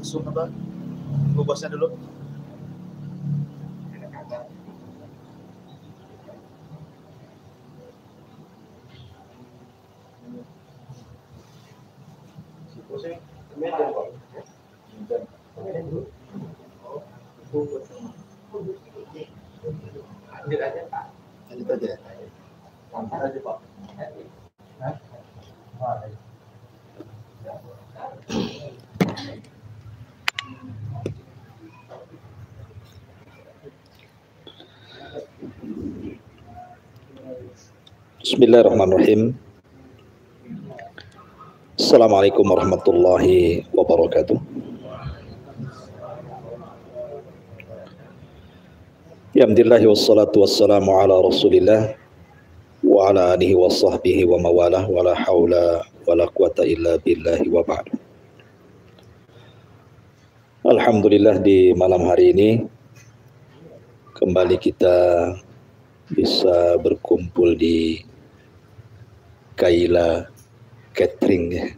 langsung apa? Ibu bosnya dulu. Lanjut aja. Pak. Bismillahirrahmanirrahim. Assalamualaikum warahmatullahi wabarakatuh. Alhamdulillah wassalatu wassalamu ala Rasulillah wa ala alihi wa sahbihi wa mawalah wa la haula wa la quwata illa billahi wa ba'd. Alhamdulillah di malam hari ini kembali kita bisa berkumpul di Kaila Catering.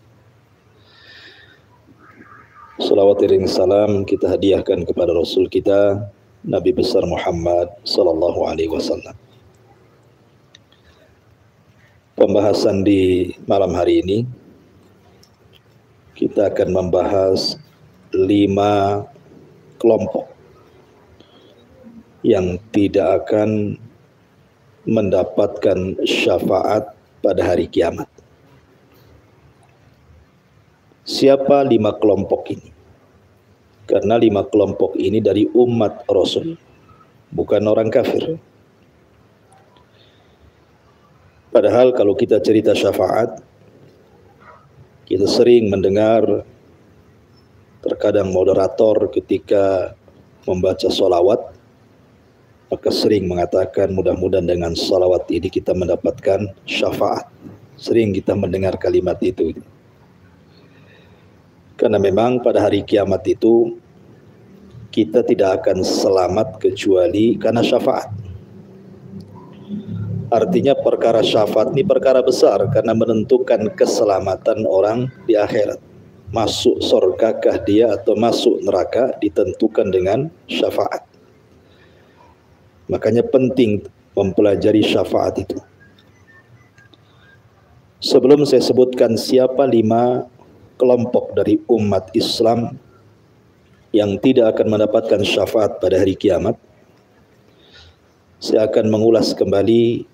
Salawat iring salam kita hadiahkan kepada Rasul kita Nabi besar Muhammad sallallahu alaihi wasallam. Pembahasan di malam hari ini kita akan membahas 5 kelompok yang tidak akan mendapatkan syafaat pada hari kiamat. Siapa 5 kelompok ini? Karena 5 kelompok ini dari umat Rasul, bukan orang kafir. Padahal kalau kita cerita syafaat, kita sering mendengar terkadang moderator ketika membaca sholawat, maka sering mengatakan mudah-mudahan dengan sholawat ini kita mendapatkan syafaat. Sering kita mendengar kalimat itu. Karena memang pada hari kiamat itu kita tidak akan selamat kecuali karena syafaat. Artinya perkara syafaat ini perkara besar karena menentukan keselamatan orang di akhirat. Masuk surgakah dia atau masuk neraka ditentukan dengan syafaat. Makanya penting mempelajari syafaat itu. Sebelum saya sebutkan siapa 5 kelompok dari umat Islam yang tidak akan mendapatkan syafaat pada hari kiamat, saya akan mengulas kembali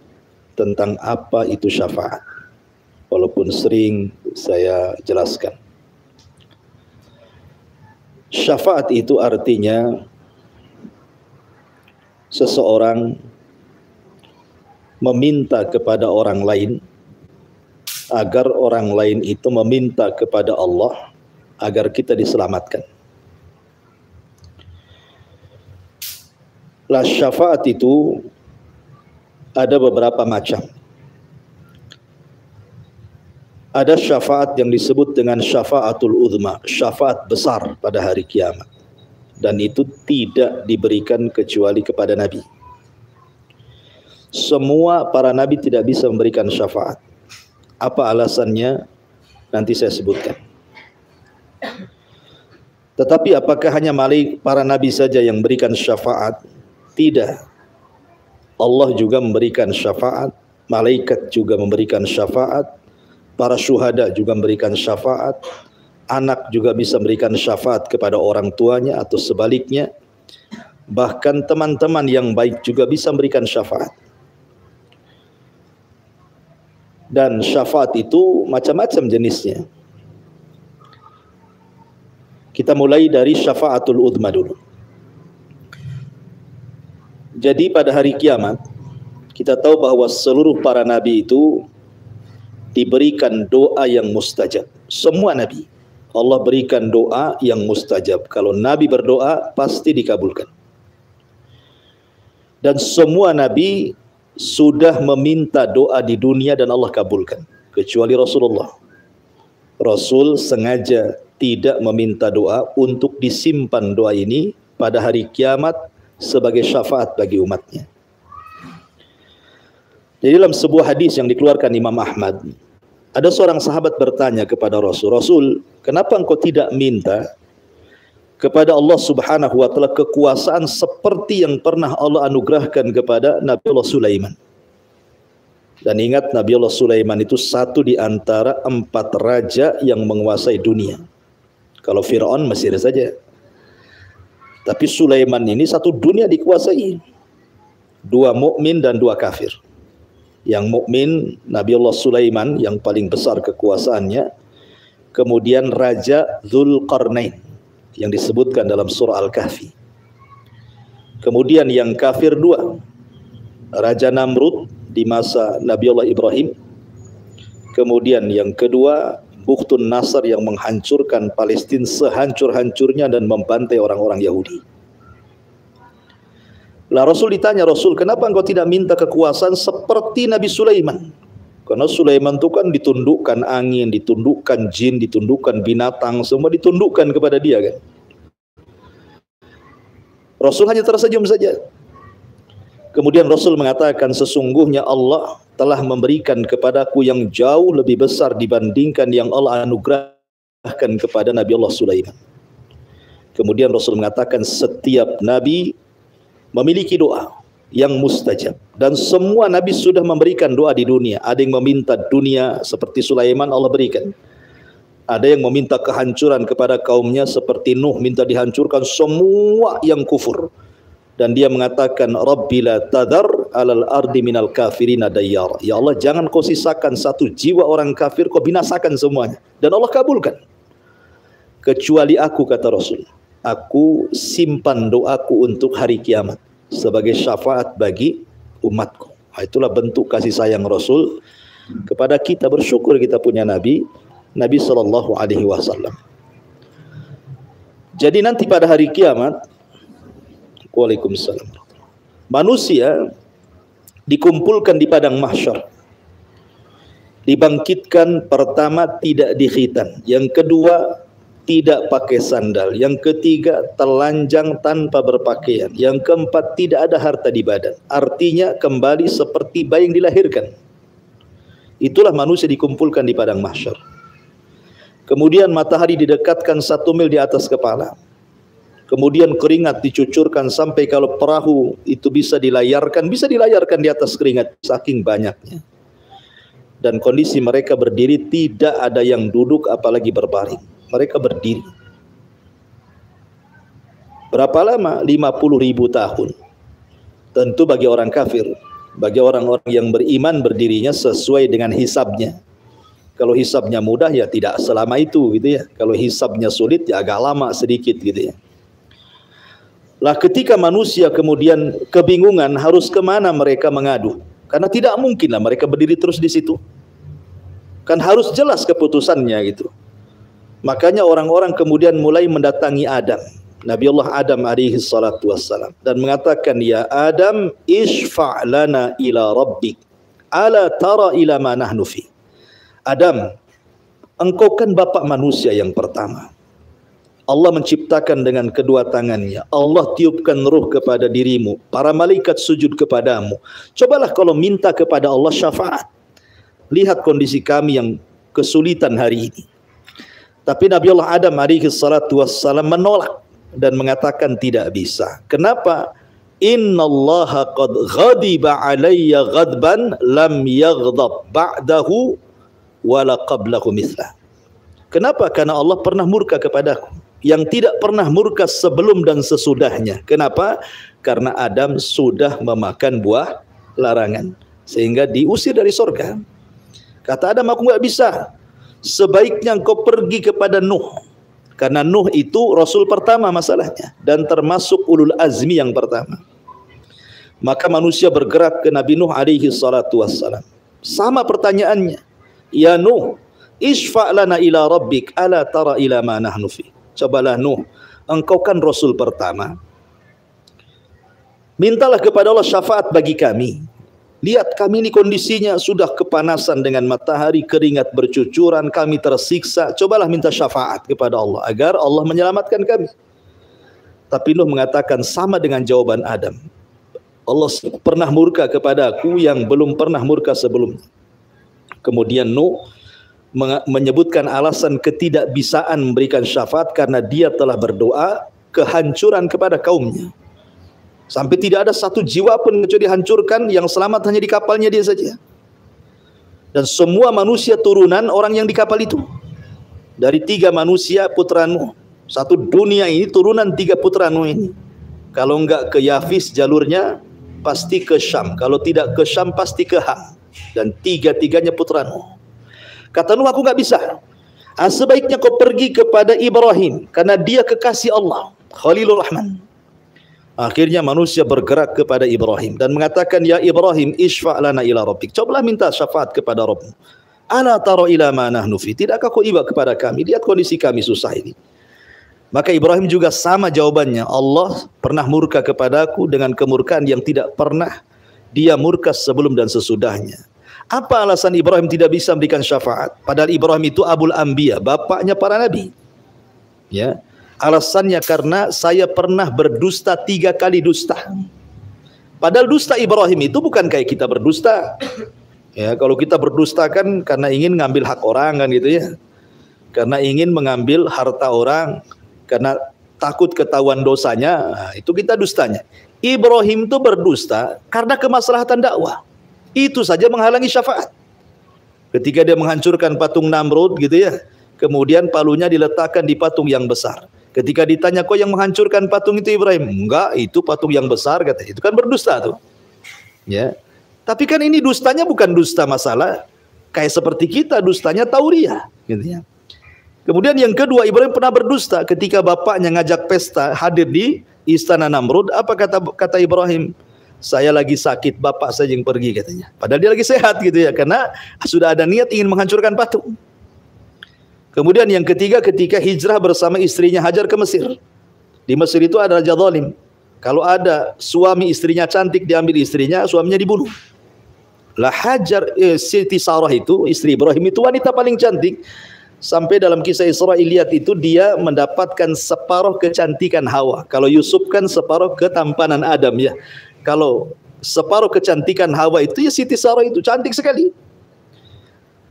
tentang apa itu syafaat, walaupun sering saya jelaskan. Syafaat itu artinya seseorang meminta kepada orang lain agar orang lain itu meminta kepada Allah agar kita diselamatkan. Lah syafaat itu ada beberapa macam. Ada syafaat yang disebut dengan syafaatul uzma, syafaat besar pada hari kiamat. Dan itu tidak diberikan kecuali kepada Nabi. Semua para Nabi tidak bisa memberikan syafaat. Apa alasannya? Nanti saya sebutkan. Tetapi apakah hanya para Nabi saja yang memberikan syafaat? Tidak. Allah juga memberikan syafaat, malaikat juga memberikan syafaat, para syuhada juga memberikan syafaat, anak juga bisa memberikan syafaat kepada orang tuanya atau sebaliknya. Bahkan teman-teman yang baik juga bisa memberikan syafaat. Dan syafaat itu macam-macam jenisnya. Kita mulai dari syafaatul uzma dulu. Jadi pada hari kiamat kita tahu bahwa seluruh para nabi itu diberikan doa yang mustajab. Semua nabi Allah berikan doa yang mustajab. Kalau nabi berdoa pasti dikabulkan. Dan semua nabi sudah meminta doa di dunia dan Allah kabulkan, kecuali Rasulullah. Rasul sengaja tidak meminta doa untuk disimpan doa ini pada hari kiamat sebagai syafaat bagi umatnya. Jadi dalam sebuah hadis yang dikeluarkan Imam Ahmad, ada seorang sahabat bertanya kepada Rasul, "Rasul, kenapa engkau tidak minta kepada Allah Subhanahu wa taala kekuasaan seperti yang pernah Allah anugerahkan kepada Nabi Allah Sulaiman. Dan ingat, Nabi Allah Sulaiman itu satu di antara 4 raja yang menguasai dunia. Kalau Fir'aun Mesir saja, tapi Sulaiman ini satu dunia dikuasai. 2 mukmin dan 2 kafir. Yang mukmin Nabi Allah Sulaiman yang paling besar kekuasaannya, kemudian Raja Dzulqarnain yang disebutkan dalam surah Al-Kahfi. Kemudian yang kafir 2, Raja Namrud di masa Nabi Allah Ibrahim. Kemudian yang kedua, Bukhtun Nasr yang menghancurkan Palestina sehancur-hancurnya dan membantai orang-orang Yahudi. Lah Rasul ditanya, Rasul, kenapa engkau tidak minta kekuasaan seperti Nabi Sulaiman? Karena Sulaiman itu kan ditundukkan angin, ditundukkan jin, ditundukkan binatang, semua ditundukkan kepada dia kan. Rasul hanya tersenyum saja. Kemudian Rasul mengatakan, sesungguhnya Allah telah memberikan kepadaku yang jauh lebih besar dibandingkan yang Allah anugerahkan kepada Nabi Allah Sulaiman. Kemudian Rasul mengatakan, setiap Nabi memiliki doa yang mustajab, dan semua Nabi sudah memberikan doa di dunia. Ada yang meminta dunia seperti Sulaiman, Allah berikan. Ada yang meminta kehancuran kepada kaumnya seperti Nuh, minta dihancurkan semua yang kufur. Dan dia mengatakan, Rabbi la tadhar alal ardi minal kafirina dayyar. Ya Allah, jangan kau sisakan satu jiwa orang kafir, kau binasakan semuanya. Dan Allah kabulkan. Kecuali aku, kata Rasul, aku simpan doaku untuk hari kiamat sebagai syafaat bagi umatku. Itulah bentuk kasih sayang Rasul kepada kita. Bersyukur kita punya Nabi Sallallahu Alaihi Wasallam. Jadi nanti pada hari kiamat, Waalaikumsalam, manusia dikumpulkan di padang mahsyar, dibangkitkan. Pertama tidak dikhitan, yang kedua tidak pakai sandal, yang ketiga telanjang tanpa berpakaian, yang keempat tidak ada harta di badan. Artinya kembali seperti bayi yang dilahirkan. Itulah manusia dikumpulkan di padang mahsyar. Kemudian matahari didekatkan 1 mil di atas kepala. Kemudian keringat dicucurkan sampai kalau perahu itu bisa dilayarkan di atas keringat, saking banyaknya. Dan kondisi mereka berdiri, tidak ada yang duduk apalagi berbaring. Mereka berdiri. Berapa lama? 50.000 tahun. Tentu bagi orang kafir, bagi orang-orang yang beriman berdirinya sesuai dengan hisabnya. Kalau hisabnya mudah ya tidak selama itu gitu ya. Kalau hisabnya sulit ya agak lama sedikit gitu ya. Lah ketika manusia kemudian kebingungan harus kemana mereka mengadu, karena tidak mungkin lah mereka berdiri terus di situ. Kan harus jelas keputusannya gitu. Makanya orang-orang kemudian mulai mendatangi Adam, Nabi Allah Adam alaihi salatu wassalam, dan mengatakan, ya Adam, ishfa' lana ila rabbik, ala tara ila ma nahnu fi. Adam, engkau kan bapak manusia yang pertama. Allah menciptakan dengan kedua tangannya. Allah tiupkan ruh kepada dirimu. Para malaikat sujud kepadamu. Cobalah kalau minta kepada Allah syafaat. Lihat kondisi kami yang kesulitan hari ini. Tapi Nabi Allah Adam alaihi salatu wassalam menolak dan mengatakan tidak bisa. Kenapa? Innallaha qad ghadiba alayya ghadban lam yaghdab ba'dahu wala qablahu mithlah. Kenapa? Karena Allah pernah murka kepadaku yang tidak pernah murka sebelum dan sesudahnya. Kenapa? Karena Adam sudah memakan buah larangan sehingga diusir dari surga. Kata Adam, aku nggak bisa. Sebaiknya engkau pergi kepada Nuh, karena Nuh itu Rasul pertama masalahnya dan termasuk ulul azmi yang pertama. Maka manusia bergerak ke Nabi Nuh alaihi salatu wassalam. Sama pertanyaannya, ya Nuh, ishfa' lana ila rabbik, ala tara ila ma nahnu fi. Cobalah Nuh, engkau kan Rasul pertama, mintalah kepada Allah syafaat bagi kami. Lihat kami ini kondisinya sudah kepanasan dengan matahari, keringat bercucuran, kami tersiksa. Cobalah minta syafaat kepada Allah agar Allah menyelamatkan kami. Tapi Nuh mengatakan sama dengan jawaban Adam. Allah pernah murka kepadaku yang belum pernah murka sebelumnya. Kemudian Nuh menyebutkan alasan ketidakbisaan memberikan syafaat karena dia telah berdoa, kehancuran kepada kaumnya. Sampai tidak ada satu jiwa pun kecuali dihancurkan, yang selamat hanya di kapalnya dia saja. Dan semua manusia turunan orang yang di kapal itu. Dari 3 manusia putra Nuh. Satu dunia ini turunan 3 putra Nuh ini. Kalau enggak ke Yafis jalurnya, pasti ke Syam. Kalau tidak ke Syam, pasti ke Ham. Dan 3-tiganya putra Nuh. Kata Nuh, aku enggak bisa. Sebaiknya kau pergi kepada Ibrahim, karena dia kekasih Allah, Khalilur Rahman. Akhirnya manusia bergerak kepada Ibrahim dan mengatakan, ya Ibrahim, isfa' lana ila rabbik. Cobalah minta syafaat kepada Rabbmu. Ala tara ila ma nahnu fi. Tidakkah kau iba kepada kami? Lihat kondisi kami susah ini. Maka Ibrahim juga sama jawabannya. Allah pernah murka kepadaku dengan kemurkaan yang tidak pernah dia murka sebelum dan sesudahnya. Apa alasan Ibrahim tidak bisa memberikan syafaat? Padahal Ibrahim itu Abul Anbiya, bapaknya para nabi. Ya. Alasannya karena saya pernah berdusta 3 kali dusta. Padahal dusta Ibrahim itu bukan kayak kita berdusta. Ya, kalau kita berdusta kan karena ingin ngambil hak orang kan gitu ya. Karena ingin mengambil harta orang, karena takut ketahuan dosanya, nah, itu kita dustanya. Ibrahim itu berdusta karena kemaslahatan dakwah. Itu saja menghalangi syafaat. Ketika dia menghancurkan patung Namrud gitu ya, kemudian palunya diletakkan di patung yang besar. Ketika ditanya, kok yang menghancurkan patung itu Ibrahim? Enggak, itu patung yang besar, kata. Itu kan berdusta tuh. Ya. Tapi kan ini dustanya bukan dusta masalah kayak seperti kita, dustanya tauriah, gitu ya. Kemudian yang kedua, Ibrahim pernah berdusta ketika bapaknya ngajak pesta hadir di istana Namrud. Apa kata Ibrahim? Saya lagi sakit, bapak saja yang pergi, katanya. Padahal dia lagi sehat gitu ya, karena sudah ada niat ingin menghancurkan patung. Kemudian yang ketiga, ketika hijrah bersama istrinya Hajar ke Mesir. Di Mesir itu ada raja zalim. Kalau ada suami istrinya cantik, diambil istrinya, suaminya dibunuh. Lah Hajar, Siti Sarah itu, istri Ibrahim itu wanita paling cantik. Sampai dalam kisah Israiliyat itu dia mendapatkan separuh kecantikan Hawa. Kalau Yusuf kan separuh ketampanan Adam ya. Kalau separuh kecantikan Hawa itu ya Siti Sarah itu cantik sekali.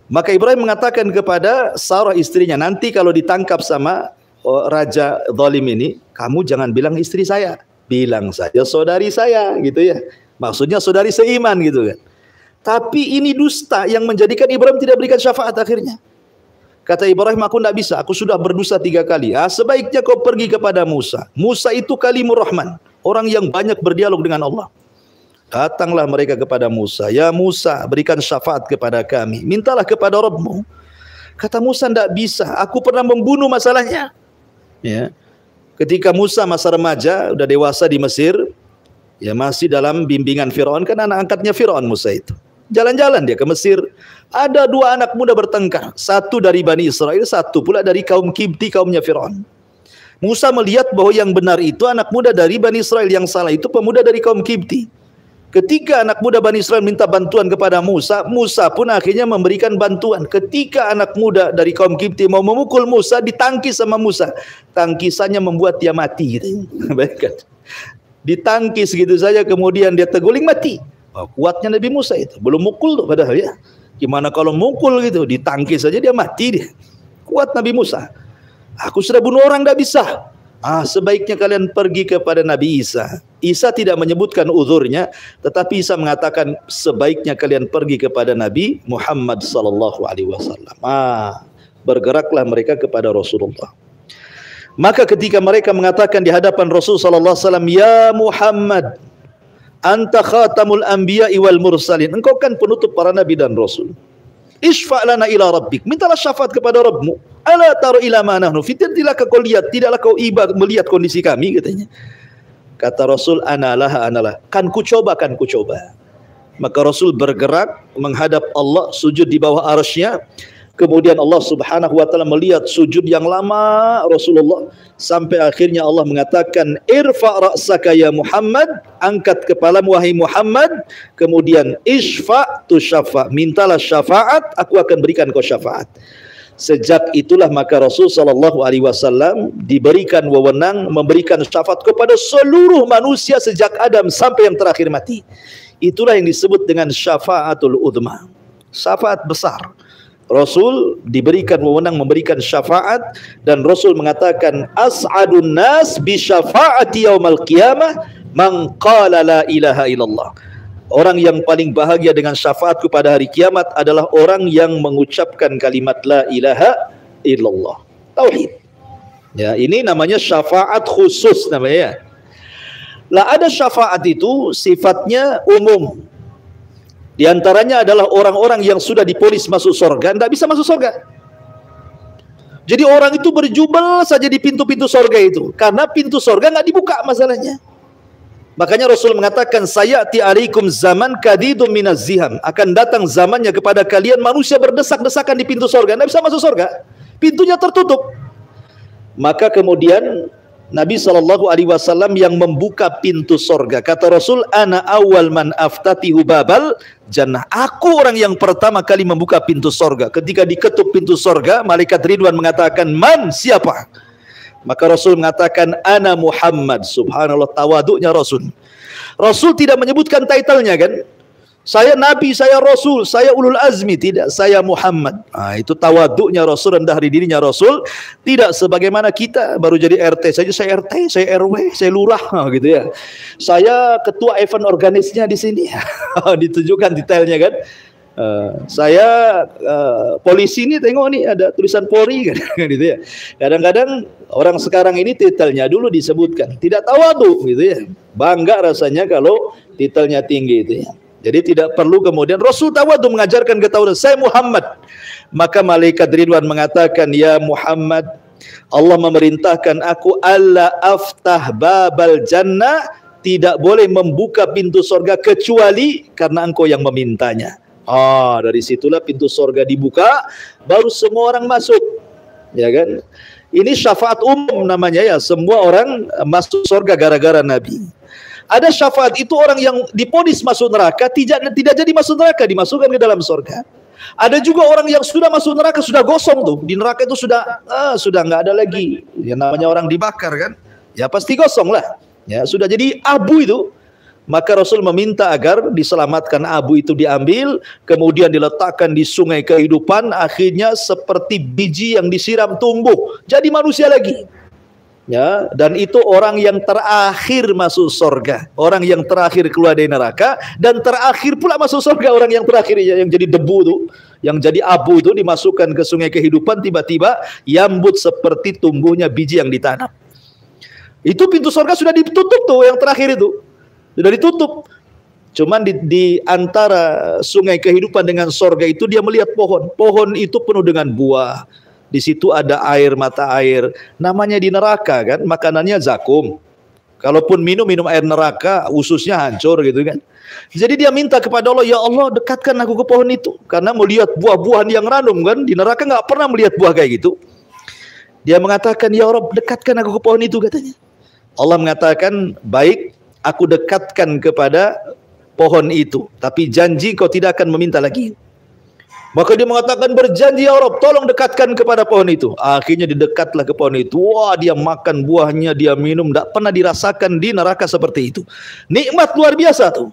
Maka Ibrahim mengatakan kepada Sarah istrinya, nanti kalau ditangkap sama raja zalim ini, kamu jangan bilang istri saya, bilang saja saudari saya, gitu ya. Maksudnya saudari seiman gitu kan. Tapi ini dusta yang menjadikan Ibrahim tidak berikan syafaat akhirnya. Kata Ibrahim, aku tidak bisa, aku sudah berdosa 3 kali. Sebaiknya kau pergi kepada Musa. Musa itu kalimur Rahman, orang yang banyak berdialog dengan Allah. Datanglah mereka kepada Musa. Ya Musa, berikan syafaat kepada kami. Mintalah kepada Rabbmu. Kata Musa, tidak bisa. Aku pernah membunuh masalahnya. Ya. Ketika Musa masa remaja, udah dewasa di Mesir, ya masih dalam bimbingan Firaun, kan anak angkatnya Firaun Musa itu. Jalan-jalan dia ke Mesir. Ada 2 anak muda bertengkar. Satu dari Bani Israel, satu pula dari kaum Kibti, kaumnya Firaun. Musa melihat bahwa yang benar itu anak muda dari Bani Israel, yang salah itu pemuda dari kaum Kibti. Ketika anak muda Bani Israel minta bantuan kepada Musa, Musa pun akhirnya memberikan bantuan. Ketika anak muda dari kaum Kipti mau memukul Musa, ditangkis sama Musa. Tangkisannya membuat dia mati. Gitu. Bayangkan. Ditangkis gitu saja, kemudian dia terguling mati. Oh, kuatnya Nabi Musa itu. Belum mukul tuh padahal ya. Gimana kalau mukul gitu, ditangkis saja dia mati dia. Kuat Nabi Musa. Aku sudah bunuh orang, tidak bisa. Sebaiknya kalian pergi kepada Nabi Isa. Isa tidak menyebutkan uzurnya, tetapi Isa mengatakan sebaiknya kalian pergi kepada Nabi Muhammad sallallahu alaihi wasallam. Bergeraklah mereka kepada Rasulullah. Maka ketika mereka mengatakan di hadapan Rasul sallallahu alaihi wasallam, "Ya Muhammad, anta khatamul anbiya'i wal mursalin." Engkau kan penutup para nabi dan rasul. Isfa' lana ila rabbik. Mintalah syafaat kepada Rabbmu. Ala taru ila ma nahnu fi. Tidaklah kau lihat, tidaklah kau iba melihat kondisi kami, katanya. Kata Rasul, analah. Kan ku coba. Maka Rasul bergerak menghadap Allah, sujud di bawah arsy-Nya. Kemudian Allah Subhanahu wa taala melihat sujud yang lama Rasulullah, sampai akhirnya Allah mengatakan, irfa' ra'saka ya Muhammad, angkat kepalamu wahai Muhammad, kemudian isfa' tu syafa', mintalah syafaat, aku akan berikan kau syafaat. Sejak itulah maka Rasul sallallahu alaihi wasallam diberikan wewenang memberikan syafaat kepada seluruh manusia sejak Adam sampai yang terakhir mati. Itulah yang disebut dengan syafaatul uzma, syafaat besar. Rasul diberikan wewenang memberikan syafaat, dan Rasul mengatakan as'adun nas bi syafaati yaumal qiyamah man qala la ilaha illallah. Orang yang paling bahagia dengan syafaatku pada hari kiamat adalah orang yang mengucapkan kalimat la ilaha illallah. Tauhid. Ya, ini namanya syafaat khusus namanya. Lah ada syafaat itu sifatnya umum. Di antaranya adalah orang-orang yang sudah diponis masuk surga, tidak bisa masuk surga. Jadi orang itu berjubel saja di pintu-pintu surga itu, karena pintu surga nggak dibuka masalahnya. Makanya Rasul mengatakan, sayati alaikum zaman kadidum minaz ziham. Akan datang zamannya kepada kalian manusia berdesak-desakan di pintu surga, tidak bisa masuk surga. Pintunya tertutup. Maka kemudian Nabi SAW yang membuka pintu sorga. Kata Rasul, ana awal man aftatihu babal jannah. Aku orang yang pertama kali membuka pintu sorga. Ketika diketuk pintu sorga, malaikat Ridwan mengatakan, man, siapa? Maka Rasul mengatakan, ana Muhammad. Subhanallah, tawaduknya Rasul. Rasul tidak menyebutkan title-nya kan? Saya Nabi, saya Rasul, saya Ulul Azmi. Tidak, saya Muhammad. Nah, itu tawaduknya Rasul, rendah dirinya Rasul. Tidak sebagaimana kita baru jadi RT saja, saya RT, saya RW, saya lurah gitu ya. Saya ketua event organisnya di sini. Ditunjukkan detailnya kan. Saya polisi ini, tengok nih ada tulisan Polri kan gitu ya. Kadang-kadang orang sekarang ini titelnya dulu disebutkan. Tidak tawaduk gitu ya. Bangga rasanya kalau titelnya tinggi itu ya. Jadi tidak perlu kemudian Rasul tawadhu mengajarkan ketawaduan. Saya Muhammad. Maka malaikat Ridwan mengatakan, ya Muhammad, Allah memerintahkan aku alla aftah babal jannah, tidak boleh membuka pintu surga kecuali karena engkau yang memintanya. Dari situlah pintu surga dibuka, baru semua orang masuk. Ya kan? Ini syafaat umum namanya ya, semua orang masuk surga gara-gara Nabi. Ada syafaat itu orang yang diponis masuk neraka tidak jadi masuk neraka, dimasukkan ke dalam surga. Ada juga orang yang sudah masuk neraka sudah gosong tuh, di neraka itu sudah nggak ada lagi. Yang namanya orang dibakar kan, ya pasti gosong lah. Ya sudah jadi abu itu. Maka Rasul meminta agar diselamatkan abu itu diambil, kemudian diletakkan di sungai kehidupan, akhirnya seperti biji yang disiram tumbuh, jadi manusia lagi. Ya, dan itu orang yang terakhir masuk surga, orang yang terakhir keluar dari neraka, dan terakhir pula masuk surga orang yang terakhir yang jadi debu tuh, yang jadi abu itu dimasukkan ke sungai kehidupan, tiba-tiba yambut seperti tumbuhnya biji yang ditanam. Itu pintu surga sudah ditutup tuh, yang terakhir itu sudah ditutup. Cuman di antara sungai kehidupan dengan surga itu dia melihat pohon itu penuh dengan buah. Di situ ada air, mata air. Namanya di neraka kan, makanannya zakum. Kalaupun minum air neraka, ususnya hancur gitu kan. Jadi dia minta kepada Allah, ya Allah dekatkan aku ke pohon itu. Karena melihat buah-buahan yang random kan, di neraka nggak pernah melihat buah kayak gitu. Dia mengatakan, ya Allah dekatkan aku ke pohon itu katanya. Allah mengatakan, baik, aku dekatkan kepada pohon itu. Tapi janji kau tidak akan meminta lagi. Maka dia mengatakan, berjanji ya Rabb, tolong dekatkan kepada pohon itu. Akhirnya didekatlah ke pohon itu. Wah, dia makan buahnya, dia minum. Tidak pernah dirasakan di neraka seperti itu. Nikmat luar biasa tuh.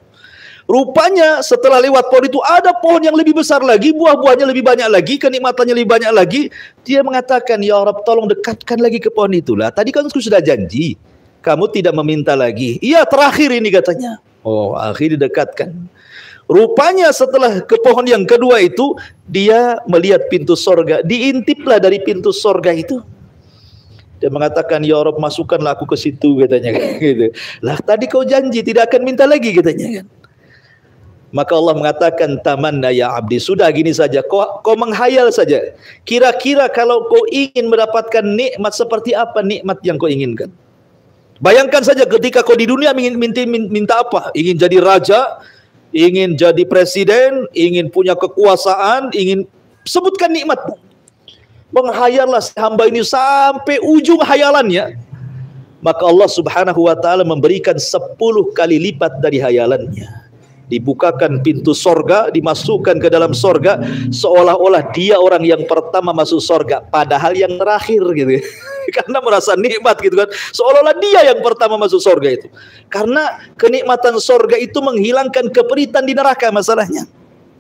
Rupanya setelah lewat pohon itu ada pohon yang lebih besar lagi, buah-buahnya lebih banyak lagi, kenikmatannya lebih banyak lagi. Dia mengatakan, ya Rabb, tolong dekatkan lagi ke pohon itulah. Tadi kan aku sudah janji, kamu tidak meminta lagi. Iya, terakhir ini katanya. Oh, akhirnya didekatkan. Rupanya setelah ke pohon yang kedua itu, dia melihat pintu sorga. Diintiplah dari pintu sorga itu. Dia mengatakan, ya Rabb, masukkanlah aku ke situ katanya. Gitu. Lah tadi kau janji tidak akan minta lagi katanya kan. Maka Allah mengatakan, tamanna ya abdi, sudah gini saja, kau menghayal saja. Kira-kira kalau kau ingin mendapatkan nikmat seperti apa nikmat yang kau inginkan. Bayangkan saja ketika kau di dunia minta apa? Ingin jadi raja, ingin jadi presiden, ingin punya kekuasaan, ingin sebutkan nikmatmu. Menghayallah hamba ini sampai ujung hayalannya. Maka Allah subhanahu wa ta'ala memberikan 10 kali lipat dari hayalannya. Dibukakan pintu sorga, dimasukkan ke dalam sorga, seolah-olah dia orang yang pertama masuk sorga, padahal yang terakhir gitu. Karena merasa nikmat gitu kan, seolah-olah dia yang pertama masuk sorga itu. Karena kenikmatan sorga itu menghilangkan keperitan di neraka masalahnya.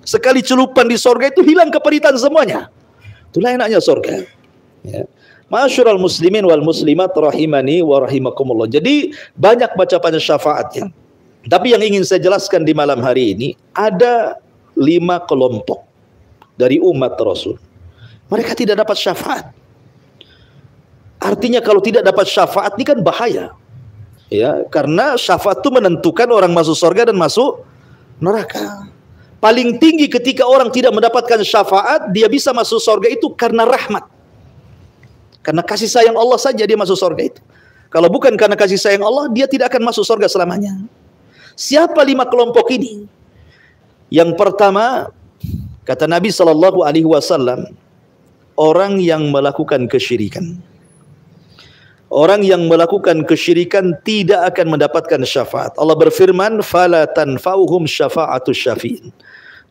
Sekali celupan di sorga itu hilang kepahitan semuanya. Itulah enaknya sorga. Ya. Ma'asyiral muslimin wal muslimat rahimani wa rahimakumullah. Jadi banyak baca pada syafaatnya. Tapi yang ingin saya jelaskan di malam hari ini, ada 5 kelompok dari umat Rasul. Mereka tidak dapat syafaat. Artinya kalau tidak dapat syafaat ini kan bahaya. Ya, karena syafaat itu menentukan orang masuk surga dan masuk neraka. Paling tinggi ketika orang tidak mendapatkan syafaat, dia bisa masuk surga itu karena rahmat. Karena kasih sayang Allah saja dia masuk surga itu. Kalau bukan karena kasih sayang Allah, dia tidak akan masuk surga selamanya. Siapa 5 kelompok ini? Yang pertama, kata Nabi SAW, orang yang melakukan kesyirikan. Orang yang melakukan kesyirikan tidak akan mendapatkan syafaat. Allah berfirman, "Fala tanfa'uhum syafa'atus syafi'in."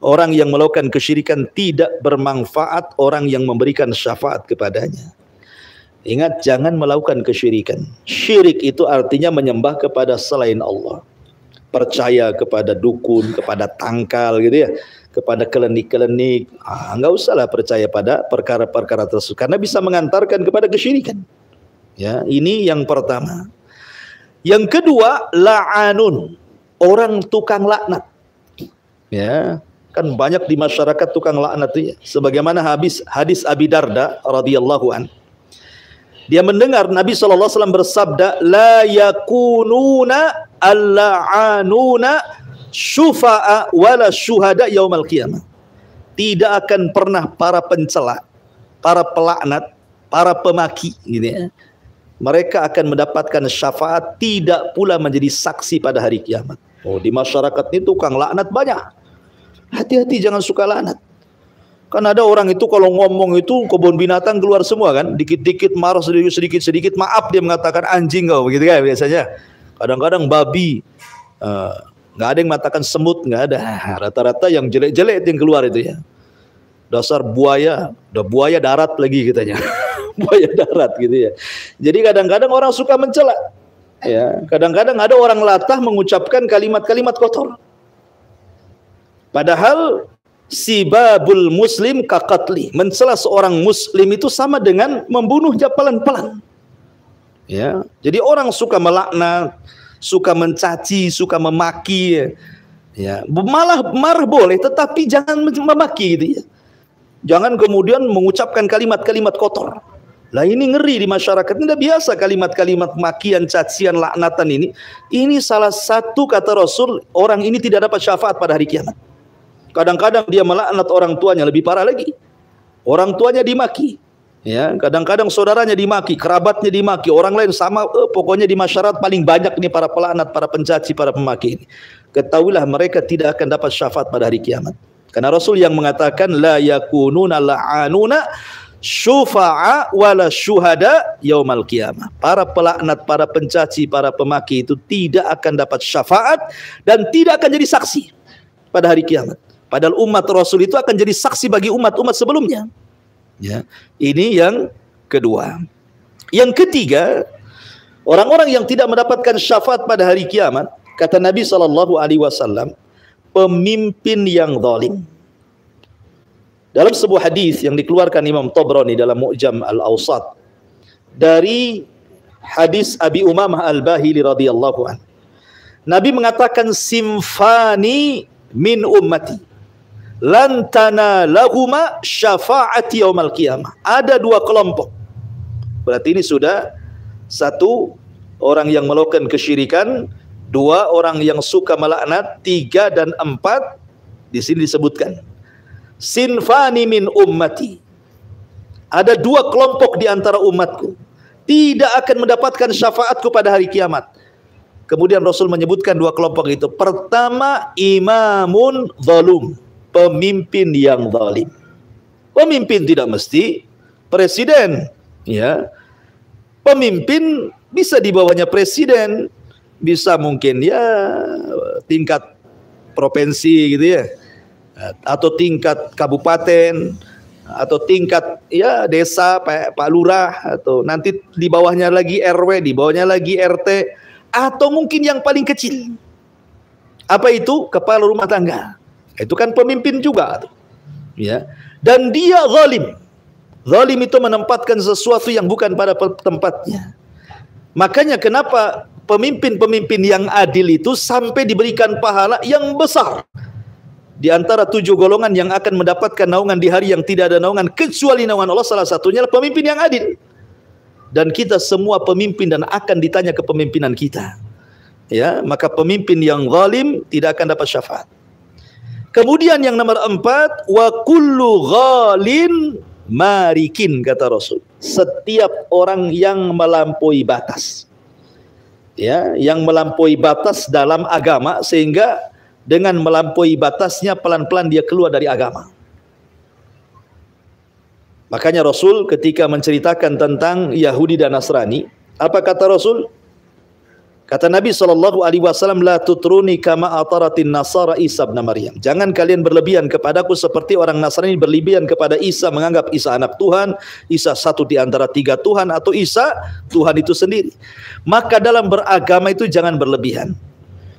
Orang yang melakukan kesyirikan tidak bermanfaat orang yang memberikan syafaat kepadanya. Ingat, jangan melakukan kesyirikan. Syirik itu artinya menyembah kepada selain Allah. Percaya kepada dukun, kepada tangkal gitu ya, kepada kelenik-kelenik. Enggak usahlah percaya pada perkara-perkara tersebut karena bisa mengantarkan kepada kesyirikan. Ya, ini yang pertama. Yang kedua, la'anun, orang tukang laknat. Ya, kan banyak di masyarakat tukang laknat itu ya. Sebagaimana hadis Abi Darda radhiyallahu an. Dia mendengar Nabi SAW bersabda, la yakununa al-la'anuna syufa'a wala syuhada yaumal qiyamah. Tidak akan pernah para pencela, para pelaknat, para pemaki gitu ya, mereka akan mendapatkan syafaat, tidak pula menjadi saksi pada hari kiamat. Oh, di masyarakat ini tukang laknat banyak. Hati-hati, jangan suka laknat. Kan ada orang itu kalau ngomong itu kebun binatang keluar semua kan, dikit-dikit marah, sedikit-sedikit maaf dia mengatakan anjing kau begitu kan biasanya. Kadang-kadang babi, nggak ada yang mengatakan semut, nggak ada. Rata-rata yang jelek-jelek yang keluar itu ya. Dasar buaya, udah buaya darat lagi katanya. Buaya darat gitu ya. Jadi kadang-kadang orang suka mencela. Ya, kadang-kadang ada orang latah mengucapkan kalimat-kalimat kotor. Padahal sibabul muslim kakatli, mencela seorang muslim itu sama dengan membunuhnya pelan-pelan. Ya, jadi orang suka melaknat, suka mencaci, suka memaki, ya, malah marah boleh, tetapi jangan memaki gitu ya. Jangan kemudian mengucapkan kalimat-kalimat kotor. Lah ini ngeri di masyarakat, ini udah biasa kalimat-kalimat makian, cacian, laknatan ini. Ini salah satu kata Rasul, orang ini tidak dapat syafaat pada hari kiamat. Kadang-kadang dia melaknat orang tuanya, lebih parah lagi. Orang tuanya dimaki. Ya, kadang-kadang saudaranya dimaki, kerabatnya dimaki, orang lain sama, pokoknya di masyarakat paling banyak nih para pelaknat, para pencaci, para pemaki ini. Ketahuilah mereka tidak akan dapat syafaat pada hari kiamat. Karena Rasul yang mengatakan la yakununa la'anuna syufa'a wala syuhada yaumal qiyamah. Para pelaknat, para pencaci, para pemaki itu tidak akan dapat syafaat dan tidak akan jadi saksi pada hari kiamat. Padahal umat Rasul itu akan jadi saksi bagi umat-umat sebelumnya. Ya, ini yang kedua. Yang ketiga, orang-orang yang tidak mendapatkan syafaat pada hari kiamat, kata Nabi SAW, pemimpin yang zalim. Dalam sebuah hadis yang dikeluarkan Imam Tabrani dalam Mu'jam Al-Awsat dari hadis Abi Umamah Al-Bahili radhiyallahu an, Nabi mengatakan simfani min ummati lan tanalahuma syafa'ati yaumal qiyamah. Ada 2 kelompok. Berarti ini sudah 1 orang yang melakukan kesyirikan, 2 orang yang suka melaknat, 3 dan 4 di sini disebutkan. Sinfani min ummati. Ada 2 kelompok di antara umatku tidak akan mendapatkan syafaatku pada hari kiamat. Kemudian Rasul menyebutkan 2 kelompok itu. Pertama, imamun zalum, pemimpin yang zalim. Pemimpin tidak mesti presiden, ya. Pemimpin bisa di bawahnya presiden, bisa mungkin ya tingkat provinsi gitu ya, atau tingkat kabupaten, atau tingkat ya desa, Pak Lurah, atau nanti di bawahnya lagi RW, di bawahnya lagi RT, atau mungkin yang paling kecil. Apa itu? Kepala rumah tangga. Itu kan pemimpin juga tuh. Ya. Dan dia zalim. Zalim itu menempatkan sesuatu yang bukan pada tempatnya. Makanya kenapa pemimpin-pemimpin yang adil itu sampai diberikan pahala yang besar. Di antara 7 golongan yang akan mendapatkan naungan di hari yang tidak ada naungan kecuali naungan Allah, salah satunya adalah pemimpin yang adil. Dan kita semua pemimpin dan akan ditanya kepemimpinan kita. Ya, maka pemimpin yang zalim tidak akan dapat syafaat. Kemudian yang nomor 4, wa kullu ghalin marikin, kata Rasul. Setiap orang yang melampaui batas. Ya, yang melampaui batas dalam agama sehingga dengan melampaui batasnya pelan-pelan dia keluar dari agama. Makanya Rasul ketika menceritakan tentang Yahudi dan Nasrani, apa kata Rasul? Kata Nabi SAW, la tutruni kama ataratin nasara Isa bin Maryam. Jangan kalian berlebihan kepadaku seperti orang Nasrani berlebihan kepada Isa, menganggap Isa anak Tuhan, Isa satu di antara 3 Tuhan, atau Isa Tuhan itu sendiri. Maka dalam beragama itu jangan berlebihan.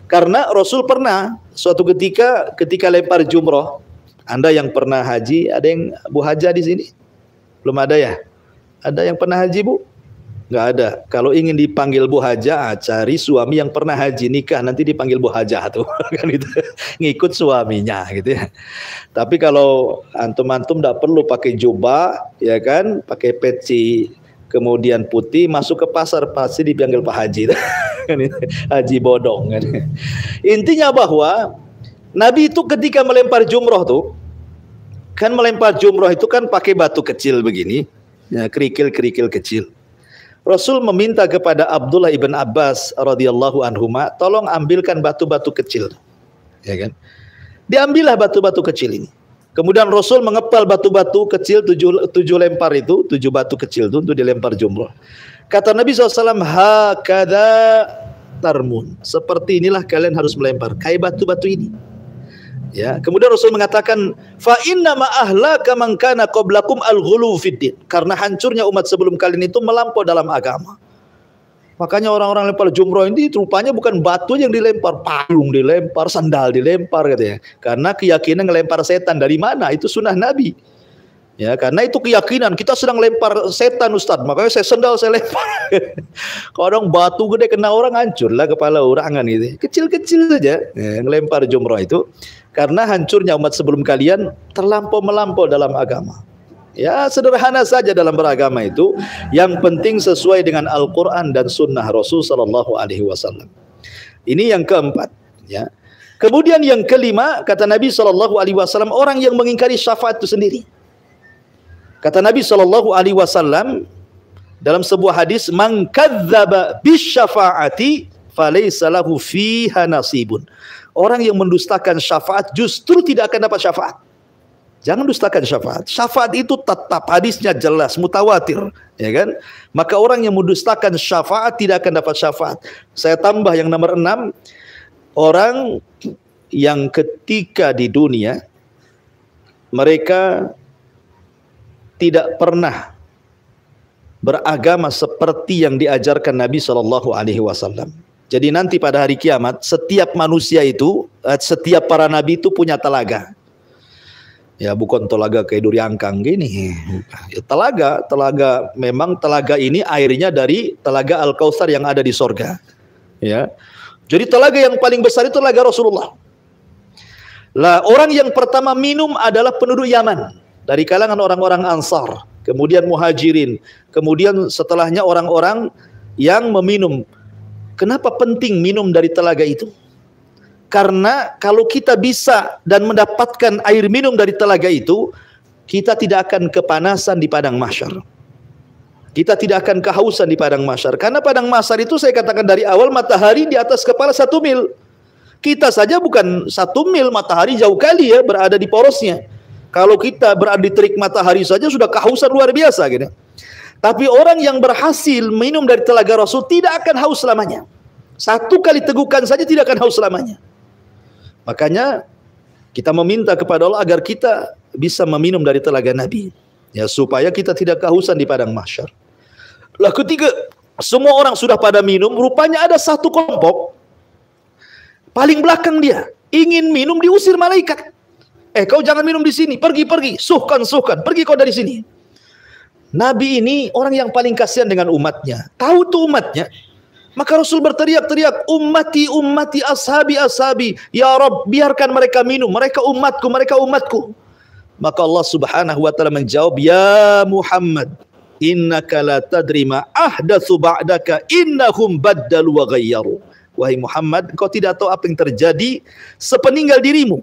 Karena Rasul pernah suatu ketika lempar jumroh. Anda yang pernah haji, ada yang Bu Haja di sini? Belum ada ya? Ada yang pernah haji, Bu? Nggak ada. Kalau ingin dipanggil Bu Haja, cari suami yang pernah haji, nikah, nanti dipanggil Bu Haja tuh. Kan itu ngikut suaminya gitu ya. Tapi kalau antum-antum nggak perlu pakai jubah, ya kan, pakai peci kemudian putih, masuk ke pasar pasti dipanggil Pak Haji. Haji bodong kan. Intinya bahwa Nabi itu ketika melempar jumroh tuh, kan melempar jumroh itu kan pakai batu kecil begini, ya, kerikil-kerikil kecil. Rasul meminta kepada Abdullah ibn Abbas radhiyallahu anhuma, tolong ambilkan batu-batu kecil, ya kan? Diambillah batu-batu kecil ini. Kemudian Rasul mengepal batu-batu kecil 7 lempar itu, 7 batu kecil itu untuk dilempar jumroh. Kata Nabi SAW, hakada tarmun. Seperti inilah kalian harus melempar, kayak batu-batu ini. Ya, kemudian Rasul mengatakan, fa inna ma ahlaka man kana qablakum al-ghulu fiddin. Karena hancurnya umat sebelum kalian itu melampau dalam agama. Makanya orang-orang lempar jumroh ini rupanya bukan batu yang dilempar, payung dilempar, sandal dilempar katanya. Karena keyakinan ngelempar setan dari mana? Itu sunnah Nabi. Ya, karena itu keyakinan kita sedang lempar setan, Ustaz. Makanya saya sendal saya lempar. Kalau batu gede kena orang, hancurlah kepala orang kan itu. Kecil-kecil saja ya, ngelempar jumroh itu. Karena hancurnya umat sebelum kalian melampau dalam agama. Ya, sederhana saja dalam beragama itu. Yang penting sesuai dengan Al-Quran dan Sunnah Rasul Sallallahu Alaihi Wasallam. Ini yang keempat. Ya. Kemudian yang kelima, kata Nabi Sallallahu Alaihi Wasallam, orang yang mengingkari syafaat itu sendiri. Kata Nabi Sallallahu Alaihi Wasallam dalam sebuah hadis, man kadzdzaba bisyafa'ati falaysa lahu fiha nasibun. Orang yang mendustakan syafaat justru tidak akan dapat syafaat. Jangan dustakan syafaat. Syafaat itu tetap, hadisnya jelas, mutawatir, ya kan? Maka orang yang mendustakan syafaat tidak akan dapat syafaat. Saya tambah yang nomor 6, orang yang ketika di dunia mereka tidak pernah beragama seperti yang diajarkan Nabi Shallallahu Alaihi Wasallam. Jadi nanti pada hari kiamat setiap manusia itu, setiap para nabi itu punya telaga. Ya, bukan telaga kayak duri angkang gini. Ya, telaga memang telaga ini airnya dari telaga Al-Kautsar yang ada di sorga. Ya, jadi telaga yang paling besar itu telaga Rasulullah. Lah, orang yang pertama minum adalah penduduk Yaman dari kalangan orang-orang Ansar, kemudian Muhajirin, kemudian setelahnya orang-orang yang meminum. Kenapa penting minum dari telaga itu? Karena kalau kita bisa dan mendapatkan air minum dari telaga itu, kita tidak akan kepanasan di padang mahsyar. Kita tidak akan kehausan di padang mahsyar. Karena padang mahsyar itu saya katakan dari awal matahari di atas kepala 1 mil. Kita saja bukan 1 mil, matahari jauh kali ya berada di porosnya. Kalau kita berada di terik matahari saja sudah kehausan luar biasa gitu. Tapi orang yang berhasil minum dari telaga Rasul tidak akan haus selamanya. 1 kali tegukan saja tidak akan haus selamanya. Makanya kita meminta kepada Allah agar kita bisa meminum dari telaga Nabi, ya, supaya kita tidak kehausan di padang mahsyar. Lah ketiga, semua orang sudah pada minum, rupanya ada satu kelompok paling belakang dia ingin minum, diusir malaikat. Kau jangan minum di sini, pergi, suhkan, pergi kau dari sini. Nabi ini orang yang paling kasihan dengan umatnya. Tahu tuh umatnya. Maka Rasul berteriak-teriak, ummati, ashabi. Ya Rabb, biarkan mereka minum. Mereka umatku. Maka Allah Subhanahu wa taala menjawab, ya Muhammad, innaka la tadri ma ahdatsu ba'daka innahum baddalu wa ghayyaru. Wahai Muhammad, kau tidak tahu apa yang terjadi sepeninggal dirimu.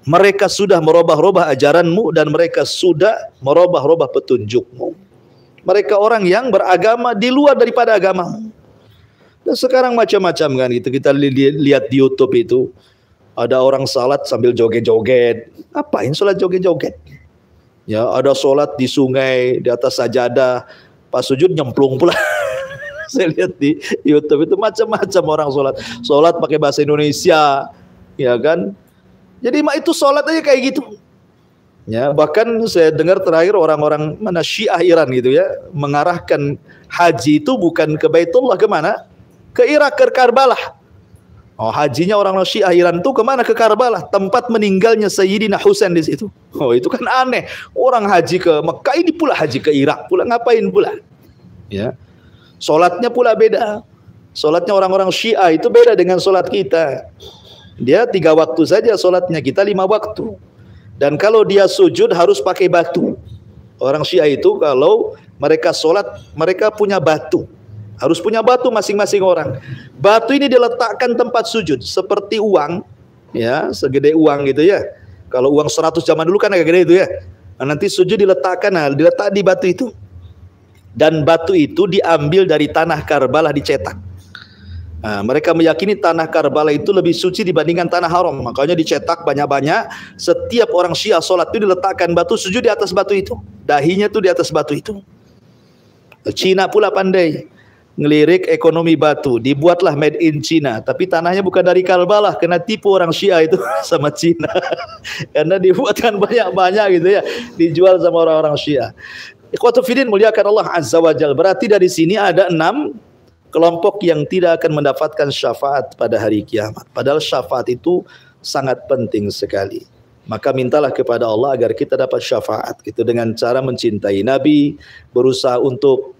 Mereka sudah merubah-rubah ajaranmu dan mereka sudah merubah-rubah petunjukmu. Mereka orang yang beragama di luar daripada agamamu. Dan sekarang macam-macam kan itu. Kita lihat di YouTube itu. Ada orang salat sambil joget-joget. Apain salat joget-joget? Ya, ada salat di sungai, di atas sajadah. Pas sujud nyemplung pula. Saya lihat di YouTube itu macam-macam orang salat. Salat pakai bahasa Indonesia. Ya kan? Jadi itu sholat aja kayak gitu. Ya, bahkan saya dengar terakhir orang-orang mana Syiah Iran gitu ya, mengarahkan haji itu bukan ke Baitullah, kemana? Ke Irak, ke Karbala. Oh, hajinya orang Syiah Iran itu kemana? Ke Karbala, tempat meninggalnya Sayyidina Husain di situ. Oh, itu kan aneh. Orang haji ke Mekah, ini pula haji ke Irak, pula ngapain pula? Ya, sholatnya pula beda. Sholatnya orang-orang Syiah itu beda dengan sholat kita. Dia 3 waktu saja sholatnya, kita 5 waktu. Dan kalau dia sujud harus pakai batu. Orang Syiah itu kalau mereka sholat, mereka punya batu. Harus punya batu masing-masing orang. Batu ini diletakkan tempat sujud. Seperti uang, ya, segede uang gitu ya. Kalau uang 100 zaman dulu kan agak gede itu ya. Nah, nanti sujud diletak di batu itu. Dan batu itu diambil dari tanah Karbala, dicetak. Nah, mereka meyakini tanah Karbala itu lebih suci dibandingkan tanah haram. Makanya dicetak banyak-banyak. Setiap orang Syiah sholat itu diletakkan batu, sujud di atas batu itu. Dahinya tuh di atas batu itu. Cina pula pandai ngelirik ekonomi batu. Dibuatlah made in Cina. Tapi tanahnya bukan dari Karbala. Kena tipu orang Syiah itu sama Cina. Karena dibuatkan banyak-banyak gitu ya. Dijual sama orang-orang Syiah. Ikhwatu fiddin, muliakan Allah Azza wa Jalla. Berarti dari sini ada 6 kelompok yang tidak akan mendapatkan syafaat pada hari kiamat. Padahal syafaat itu sangat penting sekali. Maka mintalah kepada Allah agar kita dapat syafaat gitu, dengan cara mencintai Nabi, berusaha untuk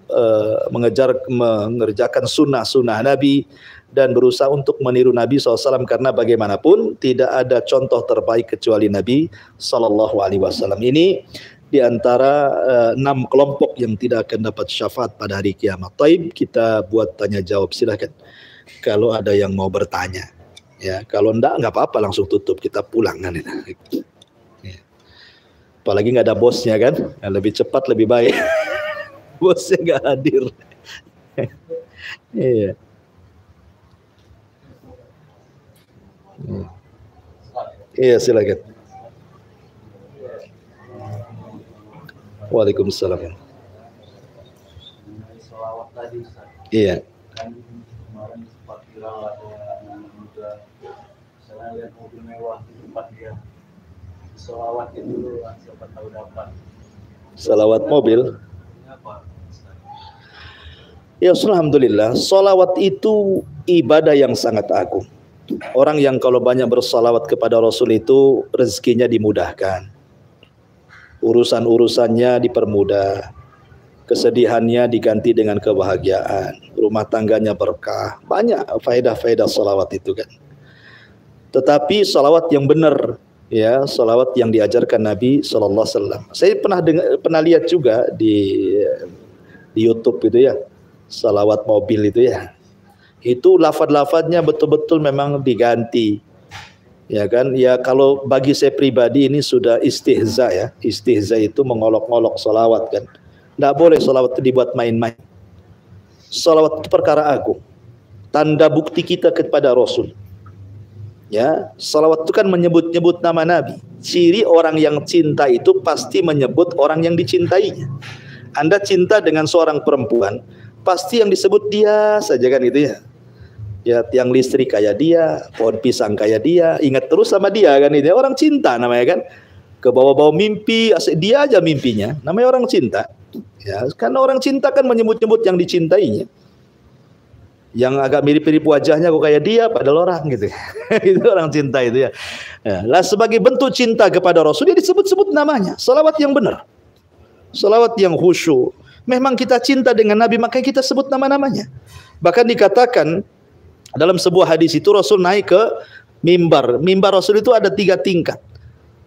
mengerjakan sunnah-sunnah Nabi, dan berusaha untuk meniru Nabi SAW, karena bagaimanapun tidak ada contoh terbaik kecuali Nabi SAW. Ini di antara 6 kelompok yang tidak akan dapat syafaat pada hari kiamat. Taib, kita buat tanya jawab, silakan. Kalau ada yang mau bertanya, ya. Kalau enggak apa-apa, langsung tutup, kita pulang kan. Ya. Apalagi nggak ada bosnya kan, ya, lebih cepat lebih baik. Bosnya nggak hadir. Iya. Iya, silakan. Waalaikumsalam. Selawat tadi, Iya. kan kemarin sempat viral ada anak muda, saya lihat mobil mewah di tempat dia, selawatin dulu lah, siapa tahu dapat. Salawat mobil. Apa? Ya, alhamdulillah. Salawat itu ibadah yang sangat agung. Orang yang kalau banyak bersalawat kepada Rasul itu rezekinya dimudahkan. Urusan-urusannya dipermudah, kesedihannya diganti dengan kebahagiaan, rumah tangganya berkah. Banyak faedah-faedah salawat itu kan. Tetapi salawat yang benar, ya, salawat yang diajarkan Nabi SAW. Saya pernah lihat juga di YouTube itu ya, salawat mobil itu ya. Itu lafaz-lafaznya betul-betul memang diganti. Ya kan, ya kalau bagi saya pribadi ini sudah istihza ya. Istihza itu mengolok-olok salawat kan. Tidak boleh salawat itu dibuat main-main. Salawat itu perkara agung. Tanda bukti kita kepada Rasul. Ya, salawat itu kan menyebut-nyebut nama Nabi. Ciri orang yang cinta itu pasti menyebut orang yang dicintainya. Anda cinta dengan seorang perempuan, pasti yang disebut dia saja kan gitu ya. Ya, tiang listrik kayak dia, pohon pisang kayak dia, ingat terus sama dia kan ini. Orang cinta namanya kan. Ke bawah-bawah mimpi, dia aja mimpinya. Namanya orang cinta. Ya, karena orang cinta kan menyebut-nyebut yang dicintainya. Yang agak mirip-mirip wajahnya kok kayak dia padahal orang gitu. Itu orang cinta itu ya. Lah sebagai bentuk cinta kepada Rasul dia disebut-sebut namanya. Salawat yang benar. Salawat yang khusyuk. Memang kita cinta dengan Nabi makanya kita sebut nama-namanya. Bahkan dikatakan dalam sebuah hadis itu Rasul naik ke mimbar. Mimbar Rasul itu ada 3 tingkat.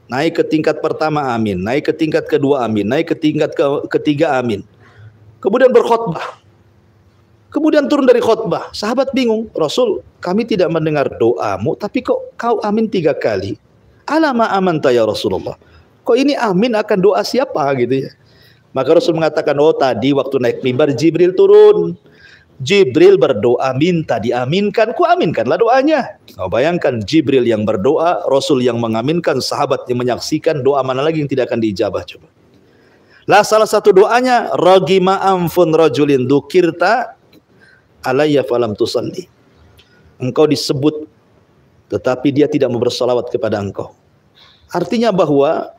Naik ke tingkat pertama amin, naik ke tingkat kedua amin, naik ke tingkat ketiga amin. Kemudian berkhutbah. Kemudian turun dari khutbah, sahabat bingung, Rasul, kami tidak mendengar doamu, tapi kok kau amin 3 kali? Alama amanta ya Rasulullah. Kok ini amin akan doa siapa gitu ya? Maka Rasul mengatakan, oh tadi waktu naik mimbar Jibril turun. Jibril berdoa minta diaminkan, ku aminkanlah doanya. Kau bayangkan Jibril yang berdoa, Rasul yang mengaminkan, sahabat yang menyaksikan, doa mana lagi yang tidak akan diijabah coba. Lah salah satu doanya, ragima amfun rajulin dukirta alayya falam tusalli. Engkau disebut tetapi dia tidak mau bersalawat kepada engkau. Artinya bahwa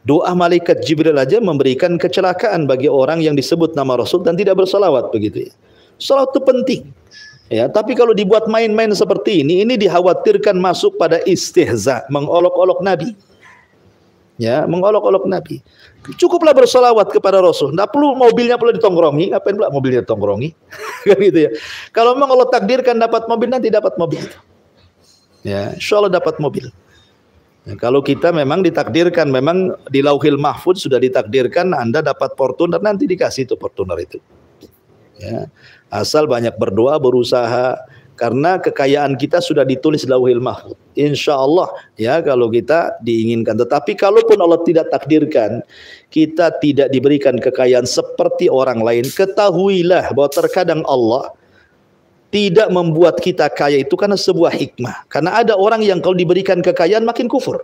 doa malaikat Jibril aja memberikan kecelakaan bagi orang yang disebut nama Rasul dan tidak bersalawat begitu ya. Salawat itu penting. Ya, tapi kalau dibuat main-main seperti ini dikhawatirkan masuk pada istihza, mengolok-olok Nabi. Ya, mengolok-olok Nabi. Cukuplah bersalawat kepada Rasul. Tidak perlu mobilnya perlu ditongkrongi. Ngapain pula mobilnya ditongkrongi? Kan gitu ya. Kalau memang Allah takdirkan dapat mobil, nanti dapat mobil. Ya, insya Allah dapat mobil. Ya, kalau kita memang ditakdirkan, memang di Lauhil Mahfuz sudah ditakdirkan Anda dapat Fortuner, nanti dikasih itu Fortuner itu. Ya, asal banyak berdoa, berusaha. Karena kekayaan kita sudah ditulis Lauhil Mahfuz. Insya Allah ya kalau kita diinginkan. Tetapi kalaupun Allah tidak takdirkan, kita tidak diberikan kekayaan seperti orang lain, ketahuilah bahwa terkadang Allah tidak membuat kita kaya itu karena sebuah hikmah. Karena ada orang yang kalau diberikan kekayaan makin kufur.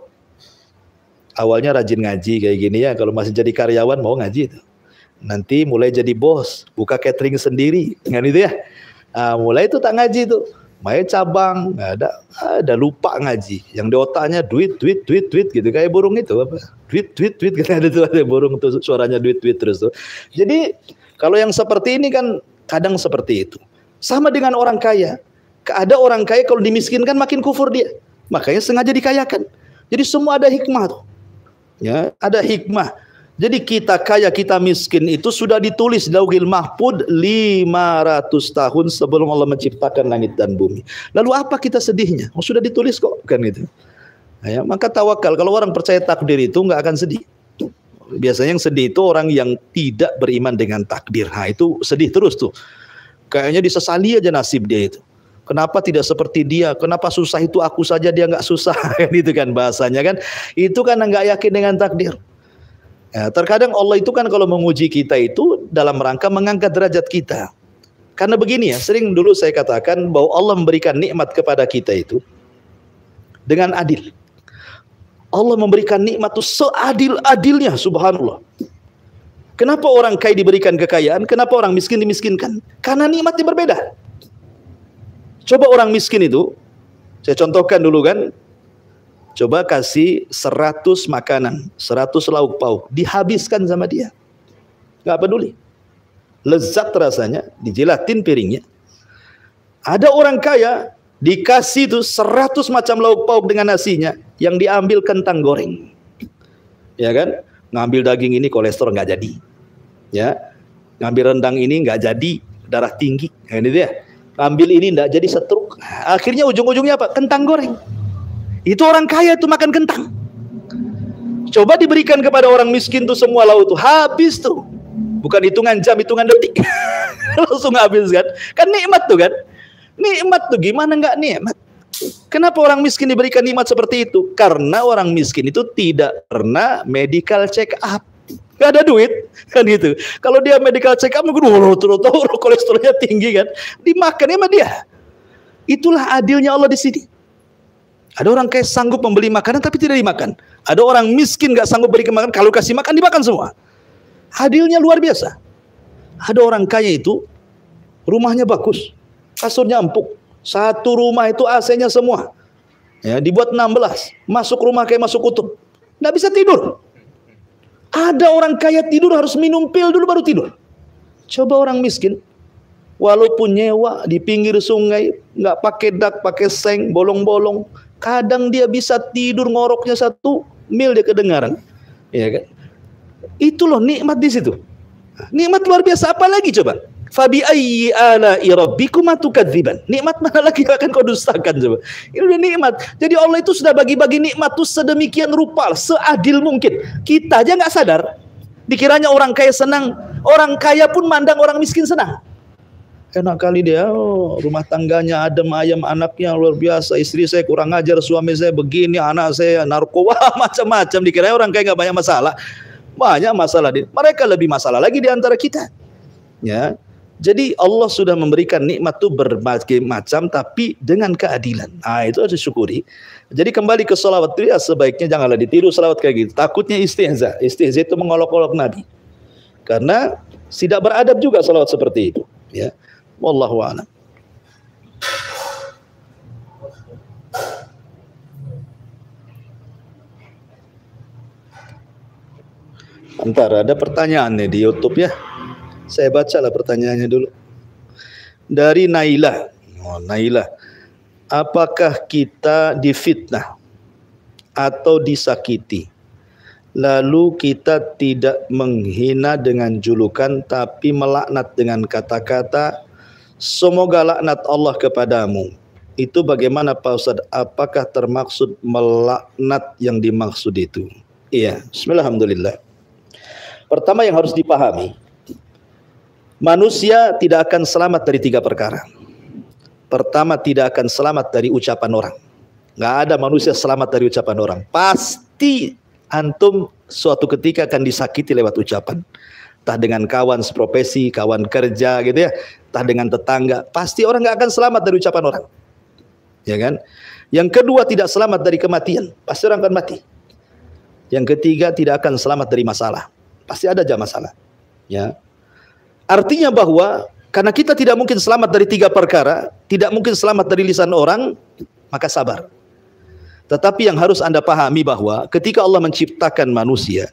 Awalnya rajin ngaji kayak gini ya, kalau masih jadi karyawan mau ngaji itu. Nanti mulai jadi bos, buka catering sendiri, kan itu ya. Mulai itu tak ngaji tuh, main cabang, ada lupa ngaji. Yang di otaknya duit gitu, kayak burung itu apa? Duit gitu ada tuh, ada burung tuh suaranya duit terus tuh. Jadi kalau yang seperti ini kan kadang seperti itu. Sama dengan orang kaya. Ada orang kaya kalau dimiskinkan makin kufur dia. Makanya sengaja dikayakan. Jadi semua ada hikmah tuh. Ya, ada hikmah. Jadi kita kaya, kita miskin itu sudah ditulis Lauhil Mahfuz 500 tahun sebelum Allah menciptakan langit dan bumi. Lalu apa kita sedihnya? Oh, sudah ditulis kok, kan gitu. Ya, maka tawakal. Kalau orang percaya takdir itu nggak akan sedih. Biasanya yang sedih itu orang yang tidak beriman dengan takdir. Nah, itu sedih terus tuh. Kayaknya disesali aja nasib dia itu. Kenapa tidak seperti dia? Kenapa susah itu aku saja dia nggak susah? Itu kan bahasanya kan. Itu kan nggak yakin dengan takdir. Ya, terkadang Allah itu kan kalau menguji kita itu dalam rangka mengangkat derajat kita. Karena begini ya, sering dulu saya katakan bahwa Allah memberikan nikmat kepada kita itu dengan adil. Allah memberikan nikmat itu seadil-adilnya, subhanallah. Kenapa orang kaya diberikan kekayaan? Kenapa orang miskin dimiskinkan? Karena nikmatnya berbeda. Coba orang miskin itu, saya contohkan dulu kan. Coba kasih 100 makanan, 100 lauk pauk, dihabiskan sama dia. Gak peduli. Lezat rasanya, dijilatin piringnya. Ada orang kaya, dikasih itu 100 macam lauk pauk dengan nasinya, yang diambil kentang goreng. Ya kan? Ngambil daging ini kolesterol nggak jadi. Ya. Ngambil rendang ini nggak jadi, darah tinggi. Nah, ini dia. Ngambil ini nggak jadi stroke. Akhirnya ujung-ujungnya apa? Kentang goreng. Itu orang kaya tuh makan kentang. Coba diberikan kepada orang miskin tuh semua lauk tuh habis tuh. Bukan hitungan jam, hitungan detik. Langsung habis kan. Kan nikmat tuh kan. Nikmat tuh gimana nggak nikmat? Kenapa orang miskin diberikan nikmat seperti itu? Karena orang miskin itu tidak pernah medical check up. Gak ada duit kan gitu. Kalau dia medical check up kolesterolnya tinggi kan. Dimakannya sama dia. Itulah adilnya Allah di sini. Ada orang kaya sanggup membeli makanan tapi tidak dimakan. Ada orang miskin gak sanggup beri makan, kalau kasih makan dimakan semua. Adilnya luar biasa. Ada orang kaya itu rumahnya bagus, kasurnya empuk. Satu rumah itu AC-nya semua. Ya, dibuat 16. Masuk rumah kayak masuk kutub. Nggak bisa tidur. Ada orang kaya tidur harus minum pil dulu baru tidur. Coba orang miskin. Walaupun nyewa di pinggir sungai, nggak pakai dak, pakai seng, bolong-bolong, kadang dia bisa tidur ngoroknya 1 mil dia kedengaran, ya kan? Itu loh nikmat di situ. Nikmat luar biasa. Apa lagi coba? Fabi ayyi ala'i rabbikuma tukadziban. Nikmat mana lagi akan kau dustakan coba? Ini udah nikmat. Jadi Allah itu sudah bagi-bagi nikmat tuh sedemikian rupa, seadil mungkin. Kita aja nggak sadar. Dikiranya orang kaya senang, orang kaya pun mandang orang miskin senang. Enak kali dia, rumah tangganya adem ayam, anaknya luar biasa, istri saya kurang ajar, suami saya begini, anak saya narkoba, macam-macam. Dikira orang kaya nggak banyak masalah. Banyak masalah. Mereka lebih masalah lagi di antara kita. Ya. Jadi Allah sudah memberikan nikmat itu berbagai macam, tapi dengan keadilan. Nah, itu harus disyukuri. Jadi kembali ke salawat itu, ya sebaiknya janganlah ditiru salawat kayak gitu. Takutnya istihza. Istihza itu mengolok-olok Nabi. Karena tidak beradab juga salawat seperti itu. Ya. Wallahu a'lam. Bentar, ada pertanyaan nih di YouTube ya. Saya bacalah pertanyaannya dulu. Dari Nailah. Nailah. Apakah kita difitnah atau disakiti, lalu kita tidak menghina dengan julukan, tapi melaknat dengan kata-kata, semoga laknat Allah kepadamu? Itu bagaimana Pak Ustadz? Apakah termaksud melaknat yang dimaksud itu? Iya, bismillahirrahmanirrahim. Pertama yang harus dipahami, manusia tidak akan selamat dari 3 perkara. Pertama, tidak akan selamat dari ucapan orang. Nggak ada manusia selamat dari ucapan orang. Pasti antum suatu ketika akan disakiti lewat ucapan. Entah dengan kawan seprofesi, kawan kerja gitu ya, entah dengan tetangga. Pasti orang nggak akan selamat dari ucapan orang. Ya kan? Yang kedua, tidak selamat dari kematian. Pasti orang akan mati. Yang ketiga, tidak akan selamat dari masalah. Pasti ada aja masalah. Ya. Artinya bahwa karena kita tidak mungkin selamat dari 3 perkara, tidak mungkin selamat dari lisan orang, maka sabar. Tetapi yang harus Anda pahami bahwa ketika Allah menciptakan manusia,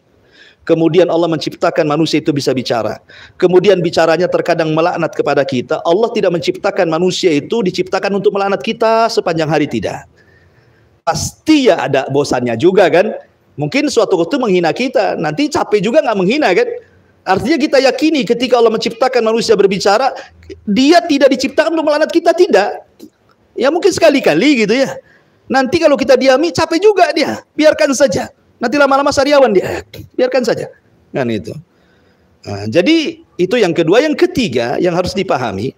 kemudian Allah menciptakan manusia itu bisa bicara, kemudian bicaranya terkadang melaknat kepada kita, Allah tidak menciptakan manusia itu diciptakan untuk melaknat kita sepanjang hari, tidak. Pasti ya ada bosannya juga kan. Mungkin suatu waktu menghina kita, nanti capek juga nggak menghina kan. Artinya kita yakini ketika Allah menciptakan manusia berbicara, dia tidak diciptakan untuk melaknat kita, tidak. Ya mungkin sekali-kali gitu ya. Nanti kalau kita diami, capek juga dia. Biarkan saja. Nanti lama-lama sariawan dia. Biarkan saja. Kan itu. Nah, jadi itu yang kedua. Yang ketiga yang harus dipahami,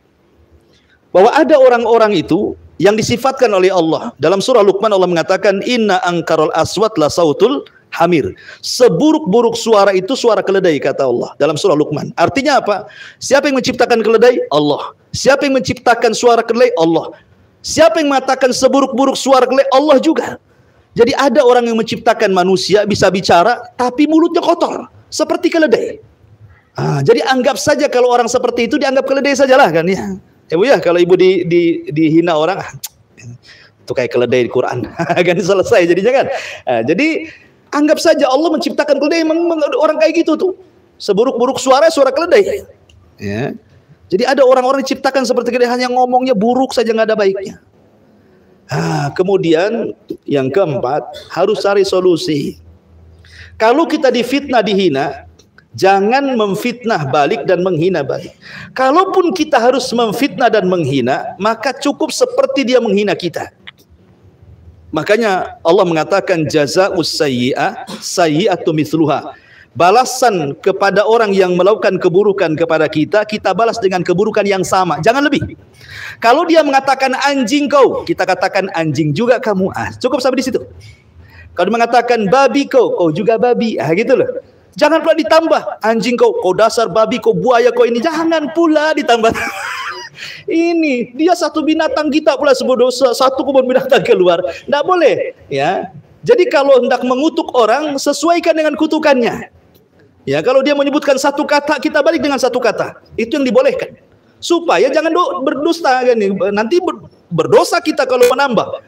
bahwa ada orang-orang itu yang disifatkan oleh Allah. Dalam surah Luqman Allah mengatakan, inna angkarul aswat la sautul hamir. Seburuk-buruk suara itu suara keledai, kata Allah dalam surah Luqman. Artinya apa? Siapa yang menciptakan keledai? Allah. Siapa yang menciptakan suara keledai? Allah. Siapa yang mengatakan seburuk-buruk suara keledai? Allah juga. Jadi ada orang yang menciptakan manusia bisa bicara tapi mulutnya kotor seperti keledai. Jadi anggap saja kalau orang seperti itu dianggap keledai sajalah kan ya. Ya Bu ya, kalau ibu dihina orang, itu kayak keledai di Quran. Kan selesai jadinya kan. Jadi anggap saja Allah menciptakan keledai, orang kayak gitu tuh. Seburuk-buruk suara keledai. Ya. Jadi ada orang-orang diciptakan seperti keledai, hanya ngomongnya buruk saja, nggak ada baiknya. Kemudian yang keempat, harus cari solusi. Kalau kita difitnah, dihina, jangan memfitnah balik dan menghina balik. Kalaupun kita harus memfitnah dan menghina, maka cukup seperti dia menghina kita. Makanya Allah mengatakan jazaa'us sayyi'ah sayyi'atu mithluha. Balasan kepada orang yang melakukan keburukan kepada kita, kita balas dengan keburukan yang sama, jangan lebih. Kalau dia mengatakan anjing kau, kita katakan anjing juga kamu. Cukup sampai di situ. Kalau dia mengatakan babi kau juga babi. Gitu loh. Jangan pula ditambah anjing kau dasar babi, kau buaya kau ini. Jangan pula ditambah. Ini dia satu binatang, kita pula sebut dosa, satu kebun binatang keluar. Tidak boleh ya. Jadi kalau hendak mengutuk orang, sesuaikan dengan kutukannya. Ya, kalau dia menyebutkan satu kata, kita balik dengan satu kata. Itu yang dibolehkan. Supaya jangan berdusta kan. Nanti berdosa kita kalau menambah.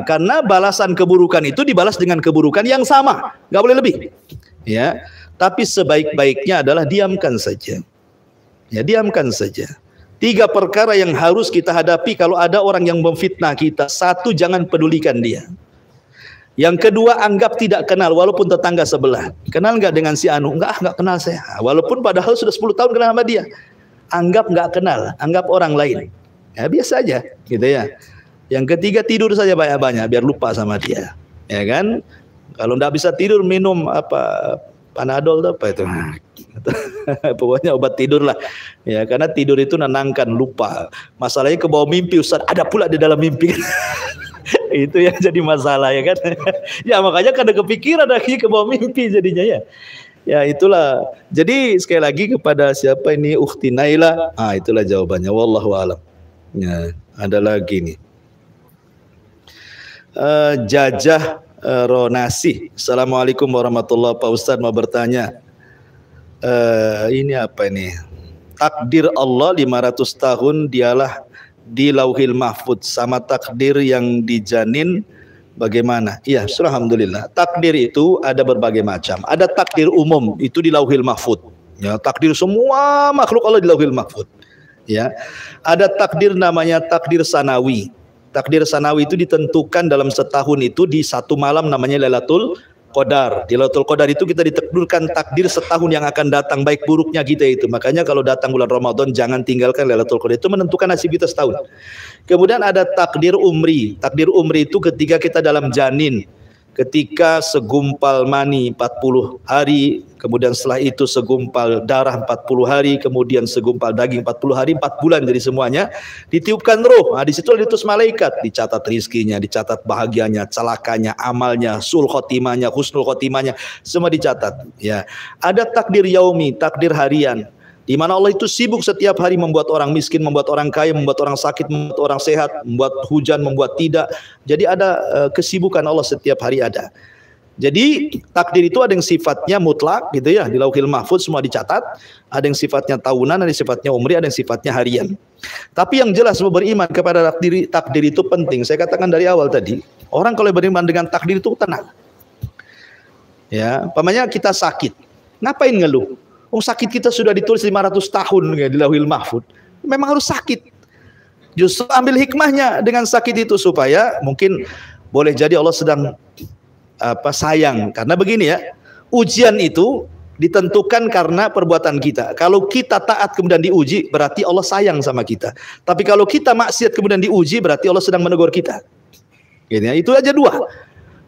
Karena balasan keburukan itu dibalas dengan keburukan yang sama. Nggak boleh lebih. Ya. Tapi sebaik-baiknya adalah diamkan saja. Ya, diamkan saja. 3 perkara yang harus kita hadapi kalau ada orang yang memfitnah kita. 1, jangan pedulikan dia. Yang kedua, anggap tidak kenal walaupun tetangga sebelah. Kenal nggak dengan si Anu? Nggak kenal saya. Walaupun padahal sudah 10 tahun kenal sama dia. Anggap nggak kenal, anggap orang lain. Ya biasa aja, gitu ya. Yang ketiga, tidur saja banyak-banyak biar lupa sama dia. Ya kan? Kalau nggak bisa tidur, minum apa? Panadol atau apa itu? Pokoknya obat tidur lah. Ya, karena tidur itu nenangkan, lupa. Masalahnya ke bawah mimpi, Ustaz. Ada pula di dalam mimpi. Itu yang jadi masalah ya kan. Ya makanya kada kepikiran lagi ke bawah mimpi jadinya ya. Ya itulah. Jadi sekali lagi kepada siapa ini Ukhti Naila, itulah jawabannya. Wallahu a'lam. Ya, ada lagi nih. Jajah Ronasi. Assalamualaikum warahmatullahi wabarakatuh. Pak Ustadz mau bertanya. Ini apa ini? Takdir Allah 500 tahun dialah di Lauhil Mahfud, sama takdir yang di janin bagaimana? Iya, alhamdulillah. Takdir itu ada berbagai macam. Ada takdir umum itu di Lauhil Mahfud. Ya, takdir semua makhluk Allah di Lauhil Mahfud. Ya. Ada takdir namanya takdir sanawi. Takdir sanawi itu ditentukan dalam setahun itu di 1 malam namanya Lailatul Qadar. Di Lailatul Qadar itu kita ditakdirkan takdir setahun yang akan datang, baik buruknya kita itu. Makanya kalau datang bulan Ramadan jangan tinggalkan Lailatul Qadar, itu menentukan nasib kita setahun. Kemudian ada takdir umri. Takdir umri itu ketika kita dalam janin, ketika segumpal mani 40 hari, kemudian setelah itu segumpal darah 40 hari, kemudian segumpal daging 40 hari, 4 bulan jadi semuanya, ditiupkan roh. Di situ diutus malaikat, dicatat rizkinya, dicatat bahagianya, celakanya, amalnya, sul khotimahnya, husnul khotimahnya, semua dicatat. Ya, ada takdir yaumi, takdir harian, di mana Allah itu sibuk setiap hari membuat orang miskin, membuat orang kaya, membuat orang sakit, membuat orang sehat, membuat hujan, membuat tidak. Jadi ada kesibukan Allah setiap hari ada. Jadi takdir itu ada yang sifatnya mutlak gitu ya, di Lauhil Mahfuz semua dicatat. Ada yang sifatnya tahunan, ada yang sifatnya umri, ada yang sifatnya harian. Tapi yang jelas beriman kepada takdir itu penting. Saya katakan dari awal tadi, orang kalau beriman dengan takdir itu tenang. Ya, umpamanya kita sakit, ngapain ngeluh? Sakit kita sudah ditulis 500 tahun ya, di Lauhil Mahfud. Memang harus sakit. Justru ambil hikmahnya dengan sakit itu supaya mungkin boleh jadi Allah sedang sayang. Karena begini ya, ujian itu ditentukan karena perbuatan kita. Kalau kita taat kemudian diuji, berarti Allah sayang sama kita. Tapi kalau kita maksiat kemudian diuji, berarti Allah sedang menegur kita. Gitu ya, itu aja 2.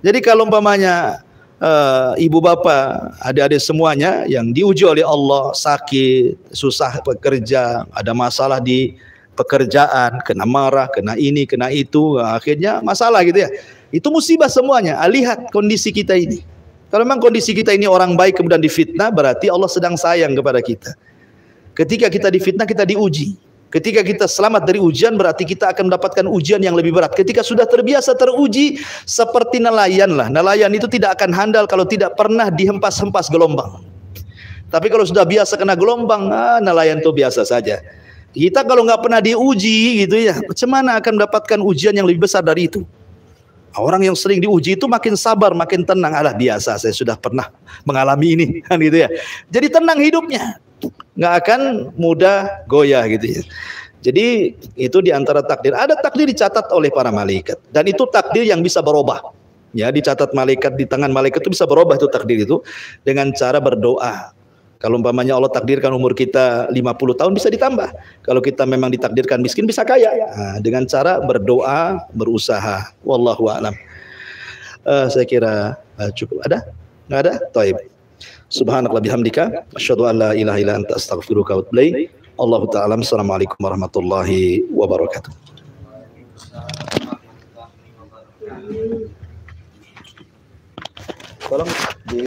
Jadi kalau umpamanya ibu bapak, adik-adik semuanya yang diuji oleh Allah, sakit, susah bekerja, ada masalah di pekerjaan, kena marah, kena ini, kena itu, akhirnya masalah gitu ya. Itu musibah semuanya. Lihat kondisi kita ini. Kalau memang kondisi kita ini orang baik kemudian difitnah, berarti Allah sedang sayang kepada kita. Ketika kita difitnah, kita diuji. Ketika kita selamat dari ujian, berarti kita akan mendapatkan ujian yang lebih berat. Ketika sudah terbiasa teruji, seperti nelayan lah. Nelayan itu tidak akan handal kalau tidak pernah dihempas-hempas gelombang. Tapi kalau sudah biasa kena gelombang, nelayan itu biasa saja. Kita kalau nggak pernah diuji gitu ya, macam mana akan mendapatkan ujian yang lebih besar dari itu? Orang yang sering diuji itu makin sabar, makin tenang. Alah biasa, saya sudah pernah mengalami ini, kan gitu ya. Jadi tenang hidupnya, nggak akan mudah goyah gitu ya. Jadi itu diantara takdir. Ada takdir dicatat oleh para malaikat, dan itu takdir yang bisa berubah. Ya, dicatat malaikat, di tangan malaikat itu bisa berubah itu takdir itu dengan cara berdoa. Kalau umpamanya Allah takdirkan umur kita 50 tahun bisa ditambah. Kalau kita memang ditakdirkan miskin bisa kaya. Dengan cara berdoa, berusaha. Wallahu a'lam. Saya kira cukup. Ada? Nggak ada? Taib. Subhanallah bihamdika. Asyhadu an la ilaha illa anta astaghfiruka wa atubu ilaik. Allahu ta'ala. Assalamualaikum warahmatullahi wabarakatuh. Tolong di